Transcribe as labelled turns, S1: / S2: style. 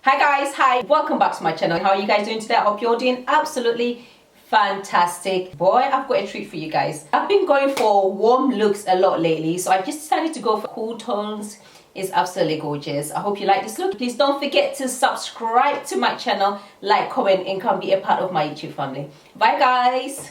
S1: Hi guys, hi, welcome back to my channel. How are you guys doing today? I hope you're doing absolutely fantastic. Boy, I've got a treat for you guys. I've been going for warm looks a lot lately, so I just decided to go for cool tones. It's absolutely gorgeous. I hope you like this look. Please don't forget to subscribe to my channel, like, comment, and come be a part of my YouTube family. Bye guys.